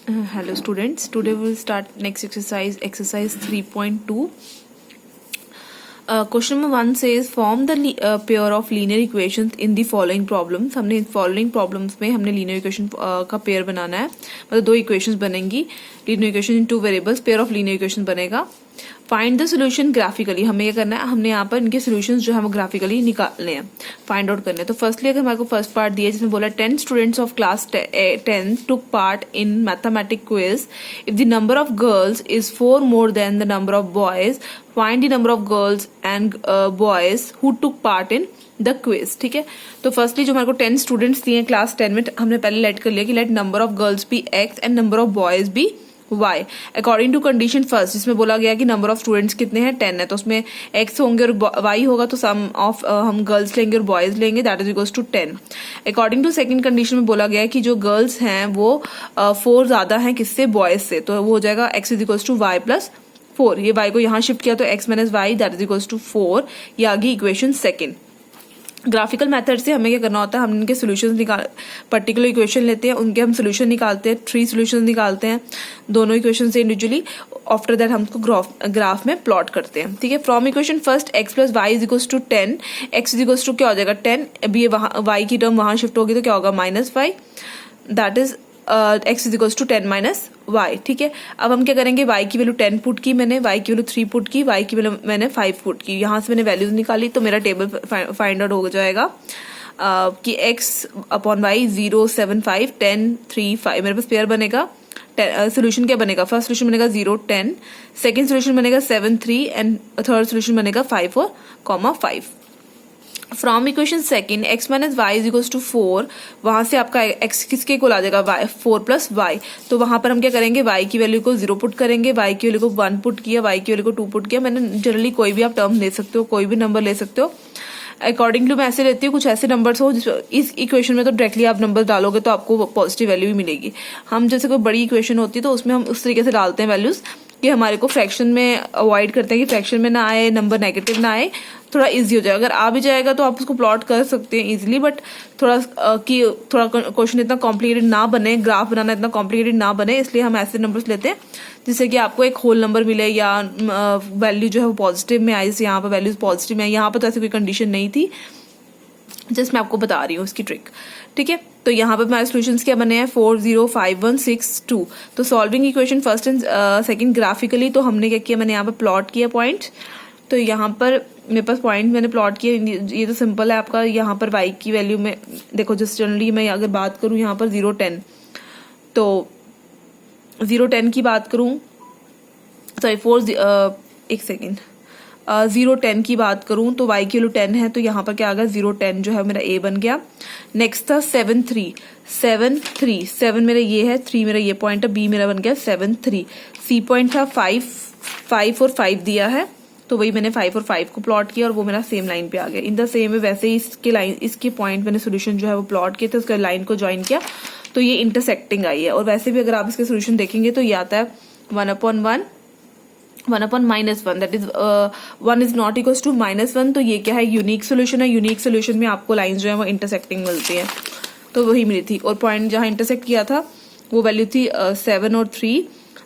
Hello students, today we will start next exercise 3.2. Question number 1 says form the pair of linear equations in the following problems. हमने following problems में हमने linear equation का pair बनाना है, मतलब दो equations बनेंगी. linear equation in two variables, pair of linear equation बनेगा. Find the solution graphically, हमें ये करना है, हमने यहाँ पर इनके सोल्यूशंस जो है वो ग्राफिकली निकालने हैं, फाइंड आउट करने हैं. तो फर्स्टली अगर हमारे को फर्स्ट पार्ट दिया है जिसमें बोला 10 students of class 10 took part in mathematic quiz. If the number of girls is 4 more than the number of boys, find the number of girls and boys who took part in the quiz. ठीक है, तो firstly जो हमारे को 10 students दिए class 10 में, हमने पहले लेट कर लिया कि let number of girls be x and number of boys be y according to condition first, जिसमें बोला गया कि नंबर ऑफ स्टूडेंट्स कितने हैं 10 है, तो उसमें x होंगे और y होगा, तो सम ऑफ हम गर्ल्स लेंगे और बॉयज लेंगे, that is equals to 10. According to second condition में बोला गया है कि जो गर्ल्स हैं वो 4 ज्यादा हैं किससे, बॉयज से, तो वो हो जाएगा x is equals to y plus 4. ये y को यहाँ शिफ्ट किया तो x minus y that is equals to 4. ये आ गई इक्वेशन सेकेंड. ग्राफिकल मेथड से हमें क्या करना होता है, हम इनके सोल्यूशंस निकाल, पर्टिकुलर इक्वेशन लेते हैं, उनके हम सोल्यूशन निकालते हैं, 3 सोल्यूशन निकालते हैं दोनों इक्वेशन से इंडिविजुअली. आफ्टर दैट हम उसको ग्राफ में प्लॉट करते हैं. ठीक है, from equation first x plus y is equals to 10, x is equals to क्या हो जाएगा 10, अभी ये y की टर्म वहां शिफ्ट होगी तो क्या होगा minus y, that is x is equals to 10 minus y. ठीक है, अब हम क्या करेंगे, y की वैल्यू 10 पुट की मैंने, y की वैल्यू 3 पुट की, y की वैल्यू मैंने 5 पुट की, यहाँ से मैंने वैल्यूज निकाली, तो मेरा टेबल फाइंड आउट हो जाएगा कि x अपॉन वाई 0 7 5 10 3 5. मेरे पास पेयर बनेगा. सोल्यूशन क्या बनेगा, फर्स्ट सोल्यूशन बनेगा 0 10, सेकेंड सोल्यूशन बनेगा 7 3 एंड थर्ड सोल्यूशन बनेगा 5 4 5. From equation second x minus y is equals to 4, वहां से आपका x किसके को ला जाएगा 4 प्लस वाई, तो वहां पर हम क्या करेंगे, y की वैल्यू को 0 पुट करेंगे, y की वैल्यू को 1 पुट किया, y की वैल्यू को 2 पुट किया. मैंने जनरली कोई भी आप टर्म ले सकते हो, कोई भी नंबर ले सकते हो. अकॉर्डिंग टू मैं ऐसे लेती हूँ, कुछ ऐसे नंबर्स हो इस इक्वेशन में तो डायरेक्टली आप नंबर डालोगे तो आपको पॉजिटिव वैल्यू भी मिलेगी. हम जैसे कोई बड़ी इक्वेशन होती है तो उसमें हम उस तरीके से डालते हैं वैल्यूज कि हमारे को फ्रैक्शन में अवॉइड करते हैं कि फ्रैक्शन में ना आए, नंबर नेगेटिव ना आए, थोड़ा इजी हो जाएगा. अगर आ भी जाएगा तो आप उसको प्लॉट कर सकते हैं इजीली, बट थोड़ा थोड़ा क्वेश्चन इतना कॉम्प्लिकेटेड ना बने, ग्राफ बनाना इतना कॉम्प्लिकेटेड ना बने, इसलिए हम ऐसे नंबर्स लेते हैं जिससे कि आपको एक होल नंबर मिले या वैल्यू जो है वो पॉजिटिव में आई. जैसे यहाँ पर वैल्यूज पॉजिटिव में, यहाँ पर तो ऐसी कोई कंडीशन नहीं थी, जस्ट मैं आपको बता रही हूँ उसकी ट्रिक. ठीक है, तो यहाँ पे हमारे सोल्यूशंस क्या बने हैं 4 0 5 1 6 2. तो solving equation first and second graphically, तो हमने क्या किया, मैंने यहाँ पे प्लॉट किया पॉइंट. तो यहाँ पर मेरे पास पॉइंट मैंने प्लॉट किया, ये तो सिंपल है आपका. यहाँ पर y की वैल्यू में देखो, जस्ट जनरली मैं अगर बात करूँ यहाँ पर 0 10, तो 0 10 की बात करूँ, सॉरी एक सेकेंड, 0 10 की बात करूं तो y की वैल्यू 10 है, तो यहाँ पर क्या आ गया 0 10 जो है मेरा a बन गया. नेक्स्ट था 7 3 7 मेरा ये है, 3 मेरा ये पॉइंट है, b मेरा बन गया 7 3. c पॉइंट था 5 और 5 दिया है, तो वही मैंने 5 और 5 को प्लॉट किया और वो मेरा सेम लाइन पे आ गया. इन द सेम वे वैसे ही इसके पॉइंट मैंने सोल्यूशन जो है वो प्लॉट किए थे, उसके लाइन को ज्वाइन किया तो ये इंटरसेक्टिंग आई है. और वैसे भी अगर आप इसके सोल्यूशन देखेंगे तो ये आता है 1/1 -1, that is 1 is not equals to -1. तो ये क्या है, यूनिक सोल्यूशन है. यूनिक सोल्यूशन में आपको लाइंस जो है वो इंटरसेक्टिंग मिलती है, तो वही मिली थी. और पॉइंट जहां इंटरसेक्ट किया था वो वैल्यू थी 7 और 3,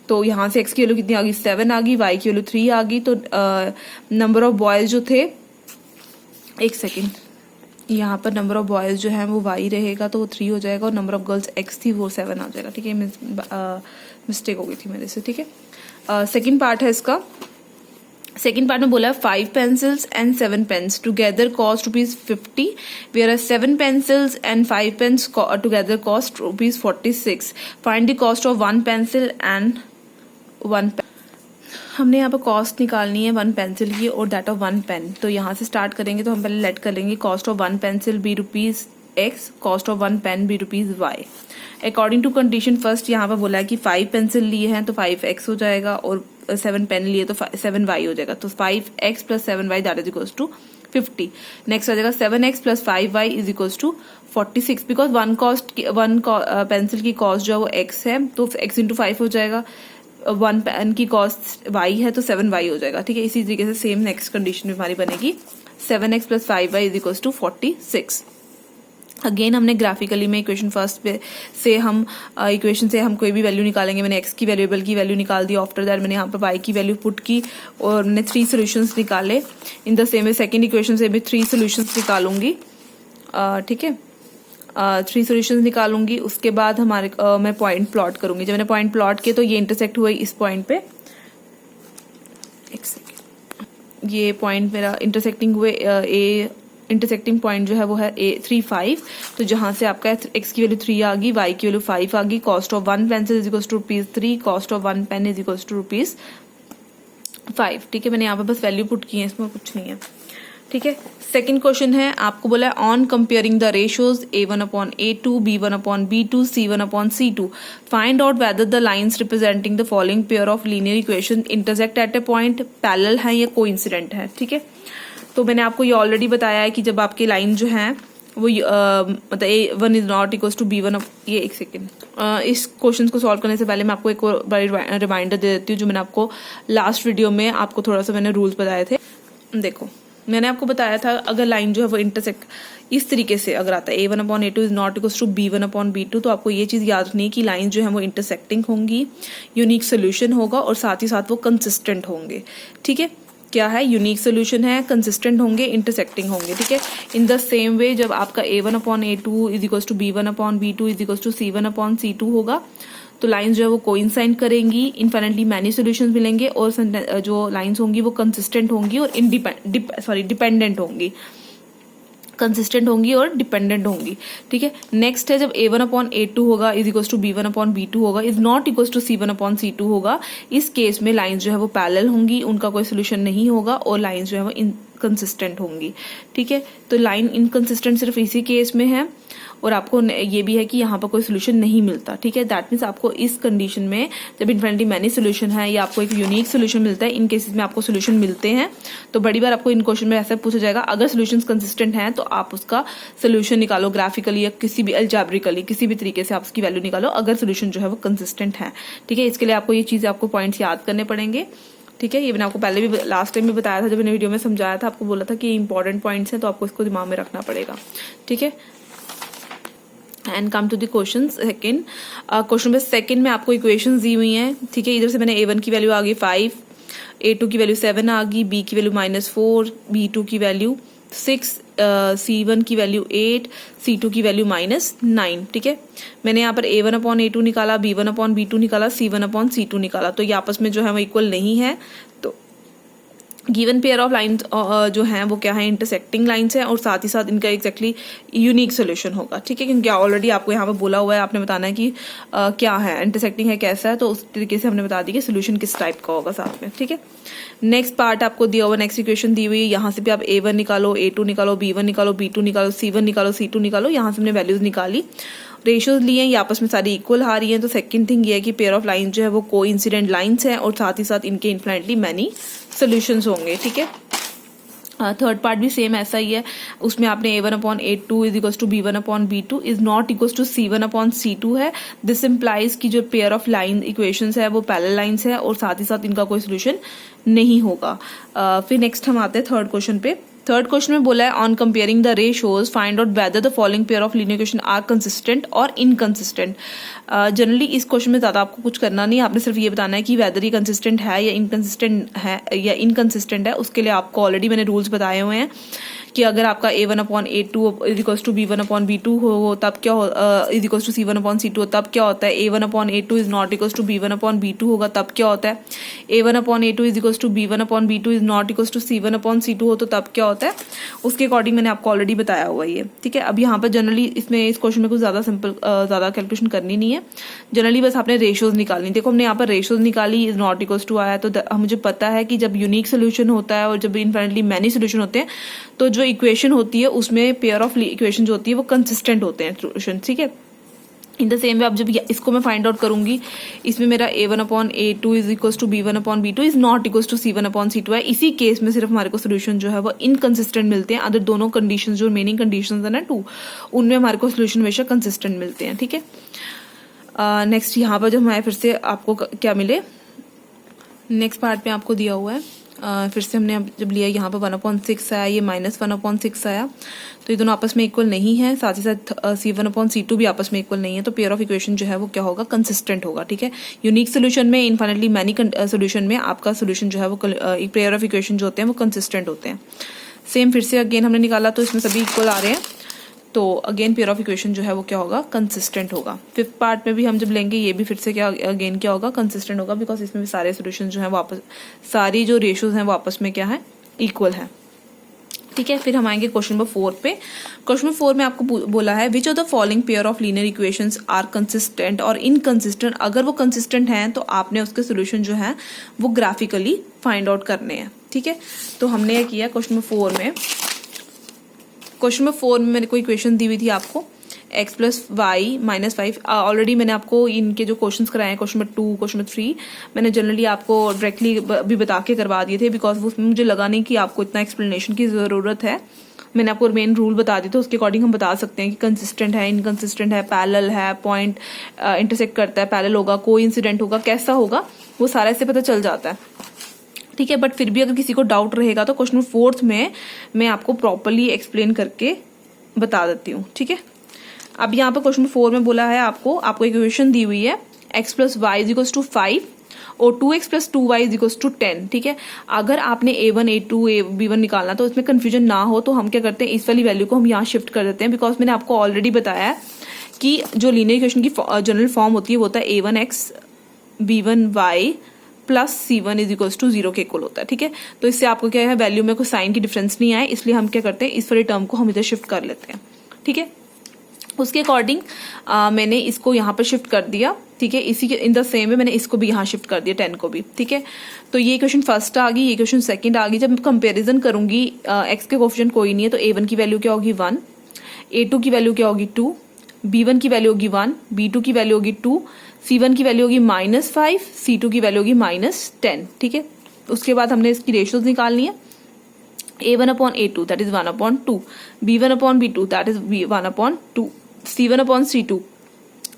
तो यहाँ से x की वैल्यू कितनी आ गई 7 आ गई, y की वैल्यू 3 आ गई. तो नंबर ऑफ बॉयज जो थे, एक सेकेंड, यहाँ पर नंबर ऑफ बॉयज जो है वो y रहेगा तो वो 3 हो जाएगा, और नंबर ऑफ गर्ल्स x थी वो 7 आ जाएगा. ठीक है, मिस्टेक हो गई थी मेरे से. ठीक है, सेकेंड पार्ट है इसका. सेकेंड पार्ट में बोला 5 pencils and 7 pens together cost ₹50, where 7 pencils and 5 pens together cost ₹46. Find the cost of 1 pencil and 1 pen. हमने यहाँ पर कॉस्ट निकालनी है 1 पेंसिल की और दैट ऑफ 1 पेन. तो यहाँ से स्टार्ट करेंगे, तो हम पहले लेट कर लेंगे cost of 1 pencil be ₹X, cost of 1 pen be ₹Y. According to condition first यहाँ पर बोला है कि 5 पेंसिल लिए हैं तो 5x हो जाएगा, और 7 पेन लिए तो 7y हो जाएगा. तो 5x plus 7y that is equals to 50. Next आ जाएगा 7x plus 5y is equals to 46, because 1 pencil की कॉस्ट जो है वो x है, तो x इंटू 5 हो जाएगा. 1 पेन की कॉस्ट y है तो 7y हो जाएगा. ठीक है, इसी तरीके से सेम नेक्स्ट कंडीशन में हमारी बनेगी 7x plus 5y is equals to 46. Again हमने ग्राफिकली में इक्वेशन फर्स्ट पे से हम इक्वेशन से हम कोई भी वैल्यू निकालेंगे। मैंने एक्स की वेरिएबल की वैल्यू निकाल दी, आफ्टर दैट मैंने यहाँ पर वाई की वैल्यू पुट की और मैंने 3 सॉल्यूशंस निकाले। In the same way second equation से भी 3 सॉल्यूशंस निकालूंगी, ठीक है, 3 सॉल्यूशंस निकालूंगी। उसके बाद हमारे मैं पॉइंट प्लॉट करूंगी। जब मैंने पॉइंट प्लॉट किए तो ये इंटरसेक्ट हुए इस पॉइंट पे, एक सेकेंड, ये पॉइंट मेरा इंटरसेक्टिंग हुए ए इंटरसेक्टिंग पॉइंट जो है वो है A35। तो जहां से आपका x की वैल्यू 3 आ गई, y की वैल्यू 5 आ गई, cost of 1 pencil is equals to ₹3, cost of 1 pen is equals to ₹5। ठीक है, मैंने यहाँ पे बस वैल्यू पुट की है, इसमें कुछ नहीं है। ठीक है, सेकंड क्वेश्चन है, आपको बोला है on comparing the ratios A1/A2, B1/B2, C1/C2 find out whether the lines representing the following pair of linear equation intersect at A point, parallel है या कोइंसिडेंट है। ठीक है, तो मैंने आपको ये ऑलरेडी बताया है कि जब आपकी लाइन जो है वो मतलब A1 is not equals to B1। ये एक सेकेंड, इस क्वेश्चन को सॉल्व करने से पहले मैं आपको एक और बड़ी रिमाइंडर दे देती हूँ, जो मैंने आपको लास्ट वीडियो में आपको थोड़ा सा मैंने रूल्स बताए थे। देखो, मैंने आपको बताया था अगर लाइन जो है वो इंटरसेक्ट इस तरीके से अगर आता है A1/A2 is not equals to B1/B2, तो आपको ये चीज याद रखनी है कि लाइन जो है वो इंटरसेक्टिंग होंगी, यूनिक सोल्यूशन होगा और साथ ही साथ वो कंसिस्टेंट होंगे। ठीक है, क्या है, यूनिक सोल्यूशन है, कंसिस्टेंट होंगे, इंटरसेक्टिंग होंगे। ठीक है, इन द सेम वे जब आपका A1/A2 is equals to B1/B2 is equals to C1/C2 होगा, तो लाइंस जो है वो कोइंसाइड करेंगी, इनफाइनाइटली मैनी सॉल्यूशंस मिलेंगे और जो लाइंस होंगी वो कंसिस्टेंट होंगी और डिपेंडेंट होंगी, कंसिस्टेंट होंगी और डिपेंडेंट होंगी। ठीक है, नेक्स्ट है जब A1/A2 होगा इज इक्वल्स टू B1/B2 होगा is not equals to C1/C2 होगा, इस केस में लाइंस जो है वो पैरेलल होंगी, उनका कोई सोल्यूशन नहीं होगा और लाइंस जो है वो इनकंसिस्टेंट होंगी। ठीक है, तो लाइन इनकंसिस्टेंट सिर्फ इसी केस में है और आपको ये भी है कि यहाँ पर कोई सोल्यूशन नहीं मिलता। ठीक है, दैट मीन्स आपको इस कंडीशन में जब इनफिनिटी मैनी सोल्यूशन है या आपको एक यूनिक सोल्यूशन मिलता है, इन केसेस में आपको सोल्यूशन मिलते हैं। तो बड़ी बार आपको इन क्वेश्चन में ऐसा पूछा जाएगा, अगर सोल्यूशंस कंसिस्टेंट हैं तो आप उसका सोल्यूशन निकालो ग्राफिकली या किसी भी अलजेब्रिकली, किसी भी तरीके से आप उसकी वैल्यू निकालो अगर सोल्यूशन जो है वो कंसिस्टेंट है। ठीक है, इसके लिए आपको ये चीज आपको पॉइंट्स याद करने पड़ेंगे। ठीक है, ये मैंने आपको पहले भी लास्ट टाइम भी बताया था, जब मैंने वीडियो में समझाया था, आपको बोला था कि इंपॉर्टेंट पॉइंट्स हैं तो आपको इसको दिमाग में रखना पड़ेगा। ठीक है, and come to the question second. Question में सेकंड में आपको इक्वेशंस दी हुई हैं। ठीक है, इधर से मैंने A1 की वैल्यू आ गई 5, A2 की वैल्यू 7 आ गई, B की वैल्यू -4, B2 की वैल्यू 6, C1 की वैल्यू 8, C2 की वैल्यू -9। ठीक है, मैंने यहाँ पर A1/A2 निकाला, B1/B2 निकाला, C1/C2 निकाला, तो ये आपस में जो है वो इक्वल नहीं है। तो गिवन पेयर ऑफ लाइंस जो हैं वो क्या है, इंटरसेक्टिंग लाइंस हैं और साथ ही साथ इनका एग्जैक्टली यूनिक सोल्यूशन होगा। ठीक है, क्योंकि ऑलरेडी आपको यहाँ पे बोला हुआ है, आपने बताना है कि क्या है, इंटरसेक्टिंग है कैसा है, तो उस तरीके से हमने बता दी कि सोल्यूशन किस टाइप का होगा साथ में। ठीक है, नेक्स्ट पार्ट आपको दिया हुआ, नेक्स्ट इक्वेशन दी हुई है, यहाँ से भी आप A1 निकालो, A2 निकालो, B1 निकालो, B2 निकालो, C1 निकालो, C2 निकालो, यहाँ से हमने वैल्यूज निकाली, रेशियोज लिए हैं, ये आपस में सारी इक्वल आ रही हैं। तो सेकंड थिंग ये है कि पेयर ऑफ लाइन जो है वो कोइंसिडेंट लाइंस हैं और साथ ही साथ इनके इनफिनिटली मैनी सॉल्यूशंस होंगे। ठीक है, थर्ड पार्ट भी सेम ऐसा ही है, उसमें आपने A1/A2 is equals to B1/B2 is not equals to C1/C2 है। दिस इम्प्लाइज की जो पेयर ऑफ लाइन इक्वेशंस है वो पैरेलल लाइंस है और साथ ही साथ इनका कोई सोल्यूशन नहीं होगा। फिर नेक्स्ट हम आते हैं थर्ड क्वेश्चन पे। थर्ड क्वेश्चन में बोला है on comparing the ratios find out whether the following pair of linear equation are consistent और इनकंसिस्टेंट। जनरली इस क्वेश्चन में ज्यादा आपको कुछ करना नहीं, आपने सिर्फ ये बताना है कि वेदर ये कंसिस्टेंट है या इनकंसिस्टेंट है। उसके लिए आपको ऑलरेडी मैंने रूल्स बताए हुए हैं कि अगर आपका A1/A2 is equals to B1/B2 हो तब क्या हो, इज इक्वल्स टू C1/C2 हो तब क्या होता है, A1/A2 is not equals to B1/B2 होगा तब क्या होता है, A1/A2 is equals to B1/B2 is not equals to C1/C2 हो तो तब क्या होता है, उसके अकॉर्डिंग मैंने आपको ऑलरेडी बताया हुआ है। ठीक है, अब यहाँ पर जनरली इसमें इस क्वेश्चन में कुछ ज्यादा सिंपल ज्यादा कैलकुलेशन करनी नहीं है, जनरली बस आपने रेशियोज निकालनी। देखो हमने यहाँ पर रेशियोज निकाली, इज नॉट इक्वल्स टू आया, तो मुझे पता है कि जब यूनिक सोल्यूशन होता है और जब इनफिनिटली मैनी सोल्यूशन होते हैं तो जो इक्वेशन होती है उसमें पेयर ऑफ इक्वेशन जो होती है वो कंसिस्टेंट होते हैं सोल्यूशन। ठीक है, इन द सेम वे अब जब इसको मैं फाइंड आउट करूंगी, इसमें मेरा A1/A2 is equals to B1/B2 is not equals to C1/C2 है। इसी केस में सिर्फ हमारे को सोल्यूशन जो है वो इनकंसिस्टेंट मिलते हैं, अदर दोनों कंडीशन जो रिमेनिंग कंडीशन है ना 2, उनमें हमारे को सोल्यूशन हमेशा कंसिस्टेंट मिलते हैं। ठीक है, नेक्स्ट यहाँ पर जो हमारे फिर से आपको क्या मिले, नेक्स्ट पार्ट में आपको दिया हुआ है फिर से हमने अब जब लिया यहाँ पर 1/6 आया, ये -1/6 आया, तो ये दोनों आपस में इक्वल नहीं है। साथ ही साथ C1/C2 भी आपस में इक्वल नहीं है, तो पेयर ऑफ इक्वेशन जो है वो क्या होगा, कंसिस्टेंट होगा। ठीक है, यूनिक सोल्यूशन में, इनफाइनाइटली मैनी सोल्यूशन में आपका सोल्यूशन जो है वो पेयर ऑफ इक्वेशन जो होते हैं वो कंसिस्टेंट होते हैं। सेम फिर से अगेन हमने निकाला तो इसमें सभी इक्वल आ रहे हैं, तो अगेन पेयर ऑफ इक्वेशन जो है वो क्या होगा, कंसिस्टेंट होगा। फिफ्थ पार्ट में भी हम जब लेंगे ये भी फिर से क्या अगेन क्या होगा, कंसिस्टेंट होगा, बिकॉज इसमें भी सारे सोल्यूशन जो है वापस, सारी जो रेशियोज हैं वो आपस में क्या है, इक्वल है। ठीक है, फिर हम आएंगे क्वेश्चन नंबर 4 पे। क्वेश्चन नंबर 4 में आपको बोला है which of the following pair of linear equations are consistent और इनकंसिस्टेंट। अगर वो कंसिस्टेंट हैं तो आपने उसके सोल्यूशन जो है वो ग्राफिकली फाइंड आउट करने हैं। ठीक है, तो हमने ये किया क्वेश्चन नंबर 4 में। क्वेश्चन नंबर 4 में मैंने कोई इक्वेशन दी हुई थी आपको, x + y - 5। ऑलरेडी मैंने आपको इनके जो क्वेश्चंस कराए हैं, क्वेश्चन नंबर 2, क्वेश्चन नंबर 3, मैंने जनरली आपको डायरेक्टली भी बता के करवा दिए थे, बिकॉज उसमें मुझे लगा नहीं कि आपको इतना एक्सप्लेनेशन की ज़रूरत है। मैंने आपको मेन रूल बता दी, तो उसके अकॉर्डिंग हम बता सकते हैं कि कंसिस्टेंट है, इनकंसिस्टेंट है, पैरेलल है, पॉइंट इंटरसेक्ट करता है, पैरेलल होगा, कोइंसिडेंट होगा, कैसा होगा, वो सारा इससे पता चल जाता है। ठीक है, बट फिर भी अगर किसी को डाउट रहेगा तो क्वेश्चन 4 में मैं आपको प्रॉपरली एक्सप्लेन करके बता देती हूँ। ठीक है, अब यहाँ पर क्वेश्चन 4 में बोला है आपको इक्वेशन दी हुई है x + y = 5 और 2x + 2y = 10। ठीक है, अगर आपने a1 a2 b1 निकालना तो इसमें कंफ्यूजन ना हो, तो हम क्या करते हैं, इस वाली वैल्यू को हम यहाँ शिफ्ट कर देते हैं, बिकॉज मैंने आपको ऑलरेडी बताया है कि जो लीनियर इक्वेशन की जनरल फॉर्म होती है वो होता है a1x b1y + c1 = 0 के इक्वल होता है। ठीक है, तो इससे आपको क्या है, वैल्यू में कोई साइन की डिफरेंस नहीं आए, इसलिए हम क्या करते हैं, इस वाली टर्म को हम इधर शिफ्ट कर लेते हैं। ठीक है, उसके अकॉर्डिंग मैंने इसको यहाँ पर शिफ्ट कर दिया। ठीक है, इसी के इन द सेम वे मैंने इसको भी यहाँ शिफ्ट कर दिया, 10 को भी। ठीक है, तो ये इक्वेशन फर्स्ट आ गई, ये इक्वेशन सेकंड आ गई। जब मैं कंपेरिजन करूंगी, x के कोएफिशिएंट कोई नहीं है, तो a1 की वैल्यू क्या होगी 1, a2 की वैल्यू क्या होगी 2, b1 की वैल्यू होगी 1, b2 की वैल्यू होगी 2, c1 की वैल्यू होगी -5, c2 की वैल्यू होगी -10। ठीक है, उसके बाद हमने इसकी रेशियोज निकालनी है, a1/a2 that is 1/2, b1/b2 that is 1/2, c1/c2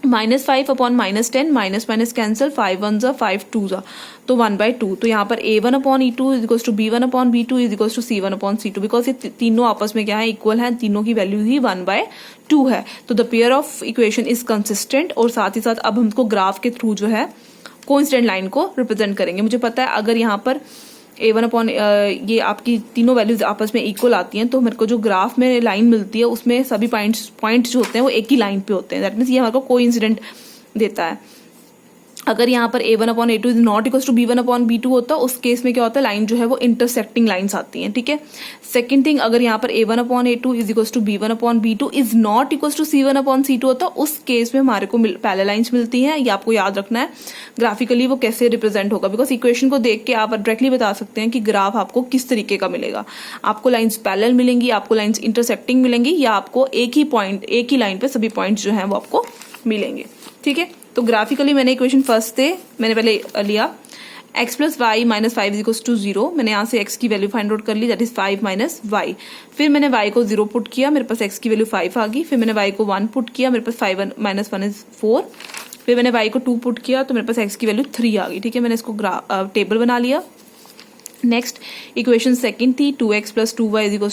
-5/-10, minus cancel, 5 1 जा 5 2 जा, तो 1/2। तो यहाँ पर a1/e2 = b1/b2 = c1/c2, बिकॉज ये तीनों आपस में क्या है, इक्वल है, तीनों की वैल्यू ही 1/2 है। तो the pair of equation is consistent. और साथ ही साथ अब हमको ग्राफ के थ्रू जो है कोइंसिडेंट लाइन को रिप्रेजेंट करेंगे। मुझे पता है अगर यहाँ पर a1 ये आपकी तीनों वैल्यूज आपस में इक्वल आती हैं, तो मेरे को जो ग्राफ में लाइन मिलती है उसमें सभी पॉइंट्स जो होते हैं वो एक ही लाइन पे होते हैं। दैट मीन्स ये हमारे को कोइंसिडेंट देता है। अगर यहाँ पर a1/a2 is not equal to b1/b2 होता, उस केस में क्या होता है, लाइन जो है वो इंटरसेक्टिंग लाइंस आती हैं। ठीक है, सेकंड थिंग, अगर यहाँ पर a1/a2 is equal to b1/b2 is not equal to c1/c2 होता, उस केस में हमारे को पैरेलल लाइंस मिलती हैं। ये आपको याद रखना है ग्राफिकली वो कैसे रिप्रेजेंट होगा, बिकॉज इक्वेशन को देख के आप डायरेक्टली बता सकते हैं कि ग्राफ आपको किस तरीके का मिलेगा। आपको लाइंस पैरेलल मिलेंगी, आपको लाइंस इंटरसेक्टिंग मिलेंगी, या आपको एक ही लाइन पे सभी पॉइंट्स जो हैं वो आपको मिलेंगे। ठीक है, तो ग्राफिकली मैंने इक्वेशन फर्स्ट थे, मैंने पहले लिया x + y - 5 = 0। मैंने यहाँ से x की वैल्यू फाइंड आउट कर ली, दैट इज 5 - y। फिर मैंने y को 0 पुट किया, मेरे पास x की वैल्यू 5 आ गई। फिर मैंने y को 1 पुट किया, मेरे पास 5 - 1 इज 4। फिर मैंने y को 2 पुट किया, तो मेरे पास x की वैल्यू 3 आ गई। ठीक है, मैंने इसको टेबल बना लिया। नेक्स्ट इक्वेशन सेकंड थी 2x + 2y -10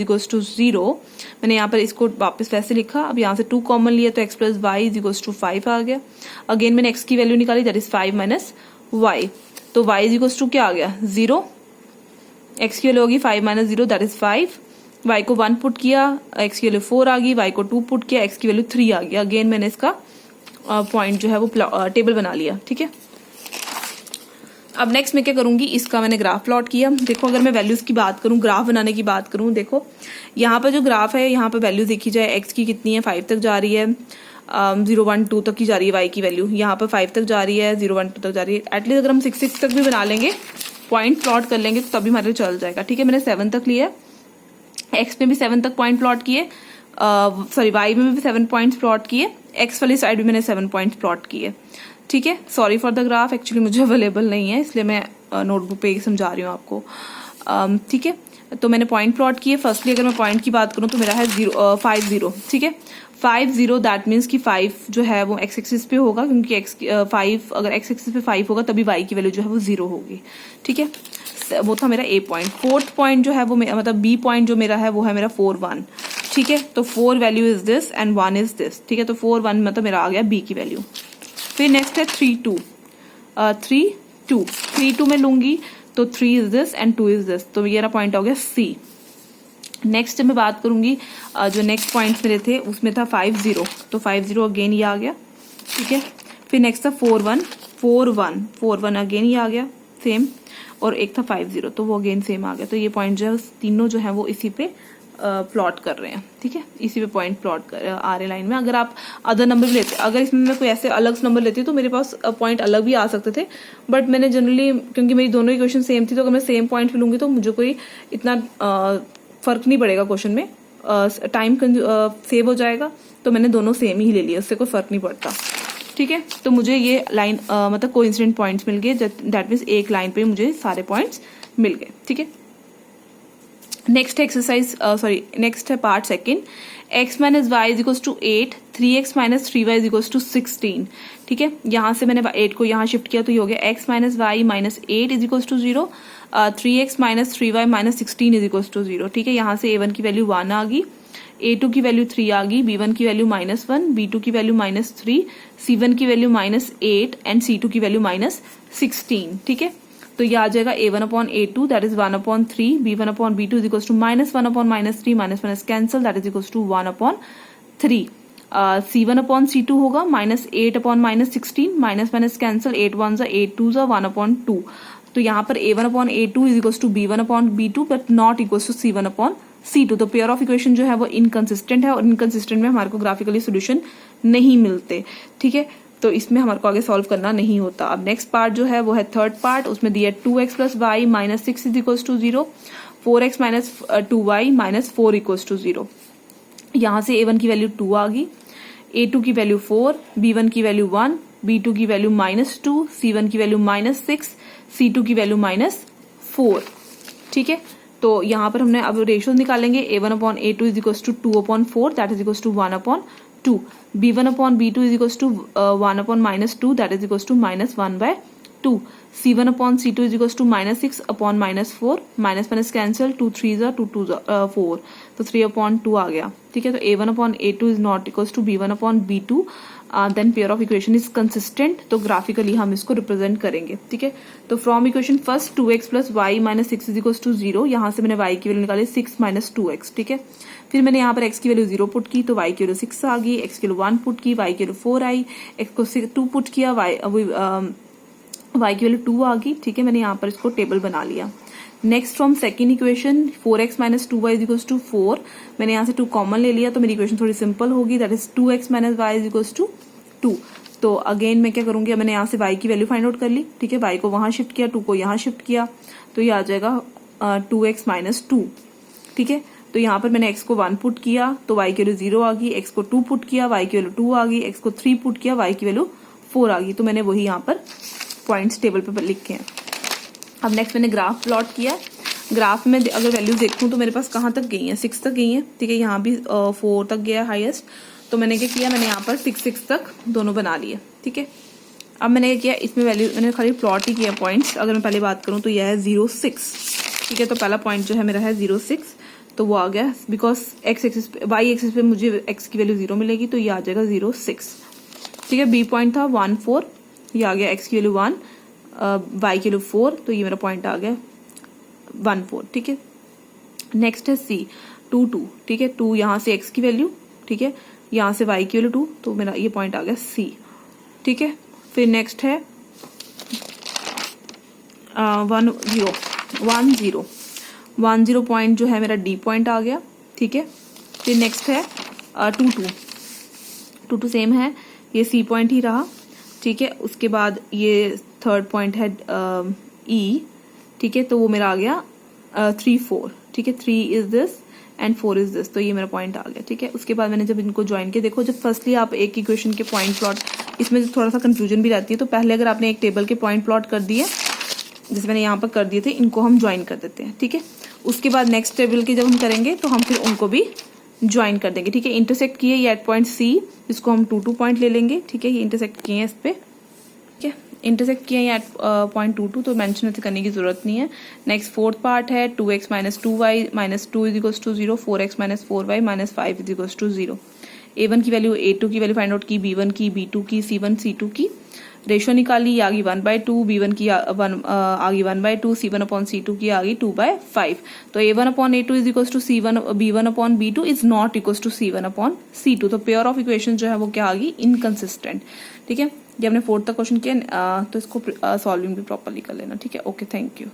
= 0। मैंने यहाँ पर इसको वापस वैसे लिखा। अब यहाँ से 2 कॉमन लिया, तो x + y = 5 आ गया। अगेन मैंने x की वैल्यू निकाली, दैट इज 5 - y। तो y = क्या आ गया 0, x की वैल्यू होगी 5 - 0 दैट इज 5। y को 1 पुट किया, x की वैल्यू 4 आ गई। y को 2 पुट किया, x की वैल्यू 3 आ गई। अगेन मैंने इसका पॉइंट जो है वो टेबल बना लिया। ठीक है, अब नेक्स्ट मैं क्या करूंगी, इसका मैंने ग्राफ प्लॉट किया। देखो, अगर मैं वैल्यूज की बात करूं, ग्राफ बनाने की बात करूं, देखो यहाँ पर जो ग्राफ है, यहाँ पर वैल्यू देखी जाए, x की कितनी है 5 तक जा रही है, 0 1 2 तक की जा रही है y की वैल्यू, यहाँ पर 5 तक जा रही है, 0 1 2 तक जा रही है। एटलीस्ट अगर हम 6 6 तक भी बना लेंगे, पॉइंट प्लॉट कर लेंगे, तो तभी हमारे चल जाएगा। ठीक है, मैंने 7 तक लिया, x में भी 7 तक पॉइंट प्लॉट किए, सॉरी y में भी 7 पॉइंट्स प्लॉट किए, x वाली साइड भी मैंने 7 पॉइंट्स प्लॉट किए। ठीक है, sorry for the graph, actually मुझे अवेलेबल नहीं है, इसलिए मैं नोटबुक पे समझा रही हूँ आपको। ठीक है, तो मैंने पॉइंट प्लॉट किए। फर्स्टली अगर मैं पॉइंट की बात करूँ तो मेरा है 5 0। ठीक है, 5 0 दैट मीन्स कि 5 जो है वो एक्स एक्सिस पे होगा, क्योंकि x 5 अगर एक्स एक्सिस पे 5 होगा तभी y की वैल्यू जो है वो 0 होगी। ठीक है, वो था मेरा ए पॉइंट। फोर्थ पॉइंट जो है वो मतलब बी पॉइंट जो मेरा है वो है मेरा 4 1। ठीक है, तो 4 value is this and 1 is this. ठीक है, तो 4 1 मतलब मेरा आ गया बी की वैल्यू। फिर नेक्स्ट है 3 2 3 2 3 2 में लूंगी तो 3 is this and 2 is this, तो मेरा पॉइंट हो गया सी। नेक्स्ट मैं बात करूंगी जो नेक्स्ट पॉइंट्स मेरे थे उसमें था 5 0, तो 5 0 अगेन ये आ गया। ठीक है, फिर नेक्स्ट था 4 1 4 1 4 1 अगेन ये आ गया सेम, और एक था 5 0, तो वो अगेन सेम आ गया। तो ये पॉइंट जो है तीनों जो है वो इसी पे प्लॉट कर रहे हैं। ठीक है, इसी पे पॉइंट प्लॉट कर आ रहे लाइन में। अगर आप अदर नंबर भी लेते, अगर इसमें मैं कोई ऐसे अलग नंबर लेती तो मेरे पास पॉइंट अलग भी आ सकते थे, बट मैंने जनरली क्योंकि मेरी दोनों इक्वेशन सेम थी तो अगर मैं सेम पॉइंट पे लूंगी तो मुझे कोई इतना फर्क नहीं पड़ेगा क्वेश्चन में, टाइम सेव हो जाएगा, तो मैंने दोनों सेम ही ले लिए, उससे कोई फर्क नहीं पड़ता। ठीक है, तो मुझे ये लाइन मतलब कोइंसिडेंट पॉइंट्स मिल गए, दैट मीन्स एक लाइन पे मुझे सारे पॉइंट्स मिल गए। ठीक है, नेक्स्ट एक्सरसाइज नेक्स्ट है part second. x minus y is equals to 8, 3x minus 3y is equals to 16। ठीक है, यहां से मैंने 8 को यहां शिफ्ट किया तो ये हो गया x minus y minus 8 is equals to 0, 3x minus 3y minus 16 is equals to 0। ठीक है, यहां से a1 की वैल्यू 1 आ गई, a2 की वैल्यू 3 आ गई, b1 की वैल्यू -1, b2 की वैल्यू -3, c1 की वैल्यू -8 एंड c2 की वैल्यू -16। ठीक है, तो ये आ जाएगा a1 upon a2 that is 1 upon 3, b1 upon b2 is equals to -1 upon -3, minus cancel that is equals to 1 upon 3। c1 upon c2 होगा -8 अपॉन -16, माइनस कैंसिल, 8 1 जा 8 2 जा 1 अपॉन 2। तो यहाँ पर a1 upon a2 is equals to b1 upon b2 but not equals to c1 upon c2। तो pair of equation जो है वो इनकंसिस्टेंट है, और इनकंसिस्टेंट में हमारे को ग्राफिकली सोल्यूशन नहीं मिलते। ठीक है, तो इसमें हमारे को आगे सॉल्व करना नहीं होता। अब नेक्स्ट पार्ट जो है वो है थर्ड पार्ट, उसमें दिया 2x plus y minus 6 is equals to 0, 4x minus 2y minus 4 equals to 0। यहाँ से a1 की वैल्यू 2 आ गई, a2 की वैल्यू 4, b1 की वैल्यू 1, b2 की वैल्यू -2, c1 की वैल्यू -6, c2 की वैल्यू -4। ठीक है, तो यहाँ पर हमने अब रेशियोज निकालेंगे। a1 upon a2 is equals to 2 upon 4 that is equals to 1 upon 2, b1 upon b2 is equals to 1 upon -2 that is equals to -1/2, c1 upon c2 is equals to -6 upon -4, minus cancel, 2 3 जा 2 2 4, तो 3 upon 2 आ गया। ठीक है, तो a1 upon a2 is not equals to b1 upon b2, then pair of equation is consistent, तो graphically हम इसको represent करेंगे। ठीक है, तो from equation first 2x plus y minus 6 is equals to 0, यहाँ से मैंने y की वैल्यू निकाली 6 माइनस 2x। ठीक है, फिर मैंने यहाँ पर x की वैल्यू 0 पुट की तो y की वैल्यू 6 आ गई, x की वैल्यू 1 पुट की, y की वैल्यू 4 आई, x को 2 पुट किया, y की वैल्यू 2 आ गई। ठीक है, मैंने यहाँ पर इसको टेबल बना लिया। Next from second equation 4x minus 2y is equals to 4, मैंने यहाँ से 2 कॉमन ले लिया तो मेरी इक्वेशन थोड़ी सिंपल होगी, that is 2x minus y is equals to 2। तो अगेन मैं क्या करूंगी, मैंने यहाँ से y की वैल्यू फाइंड आउट कर ली। ठीक है, y को वहां शिफ्ट किया, 2 को यहाँ शिफ्ट किया, तो ये आ जाएगा 2x माइनस 2। ठीक है, तो यहाँ पर मैंने x को 1 पुट किया तो y की वैल्यू 0 आ गई, x को 2 पुट किया, y की वैल्यू 2 आ गई, x को 3 पुट किया, y की वैल्यू 4 आ गई। तो मैंने वही यहाँ पर पॉइंट्स टेबल पे लिखे हैं। अब नेक्स्ट मैंने ग्राफ प्लॉट किया। ग्राफ में अगर वैल्यूज देखूं तो मेरे पास कहाँ तक गई है, 6 तक गई है। ठीक है, यहाँ भी 4 तक गया हाईएस्ट, तो मैंने क्या किया, मैंने यहाँ पर 6 तक दोनों बना लिए। ठीक है, अब मैंने क्या किया, इसमें वैल्यू मैंने खाली प्लॉट ही किया पॉइंट्स। अगर मैं पहले बात करूँ तो यह है 0 6। ठीक है, तो पहला पॉइंट जो है मेरा है 0 6, तो वो आ गया बिकॉज एक्स एक्सिस पे, वाई एक्सिस पे मुझे x की वैल्यू 0 मिलेगी, तो ये आ जाएगा 0 6। ठीक है, बी पॉइंट था 1 4, ये आ गया x की वैल्यू 1, y की वैल्यू 4, तो ये मेरा पॉइंट आ गया 1 4। ठीक है, नेक्स्ट है c 2 2। ठीक है, 2 यहाँ से x की वैल्यू, ठीक है, यहाँ से y की वैल्यू 2, तो मेरा ये पॉइंट आ गया c। ठीक है, फिर नेक्स्ट है 1 0 पॉइंट जो है मेरा d पॉइंट आ गया। ठीक है, फिर नेक्स्ट है 2 2 सेम है, ये c पॉइंट ही रहा। ठीक है, उसके बाद ये थर्ड पॉइंट है e। ठीक है, तो वो मेरा आ गया 3 4। ठीक है, 3 is this and 4 is this, तो ये मेरा पॉइंट आ गया। ठीक है, उसके बाद मैंने जब इनको ज्वाइन किया, देखो जब फर्स्टली आप एक इक्वेशन के पॉइंट प्लॉट, इसमें थोड़ा सा कंफ्यूजन भी रहती है, तो पहले अगर आपने एक टेबल के पॉइंट प्लॉट कर दिए, जैसे मैंने यहाँ पर कर दिए थे, इनको हम ज्वाइन कर देते हैं। ठीक है, उसके बाद नेक्स्ट टेबल के जब हम करेंगे तो हम फिर उनको भी ज्वाइन कर देंगे, ठीक है। इंटरसेक्ट किए ये एट पॉइंट सी, इसको हम 2 पॉइंट ले लेंगे, ठीक है। ये इंटरसेक्ट किए हैं इस पे, ठीक है। इंटरसेक्ट किए हैं एट पॉइंट 2 तो मेंशन ऐसे करने की जरूरत नहीं है। नेक्स्ट फोर्थ पार्ट है 2x minus 2y minus 2 is equals to 0, 4x minus 4y minus 5 is equals to 0। a1 की वैल्यू, a2 की वैल्यू फाइंड आउट की, b1 की, b2 की, c1 c2 की, रेशियो निकाली, ये आ गई 1/2, b1 की आ गई 1/2, c1 अपॉन c2 की आ गई 2/5। तो a1 upon a2 is equals to c1, b1 upon b2 is not equals to c1 upon c2। तो पेयर ऑफ इक्वेशन जो है वो क्या आ गई, इनकंसिस्टेंट, ठीक है। ये हमने 4th तक क्वेश्चन किया, तो इसको सॉल्विंग भी प्रॉपरली कर लेना, ठीक है। Okay, thank you.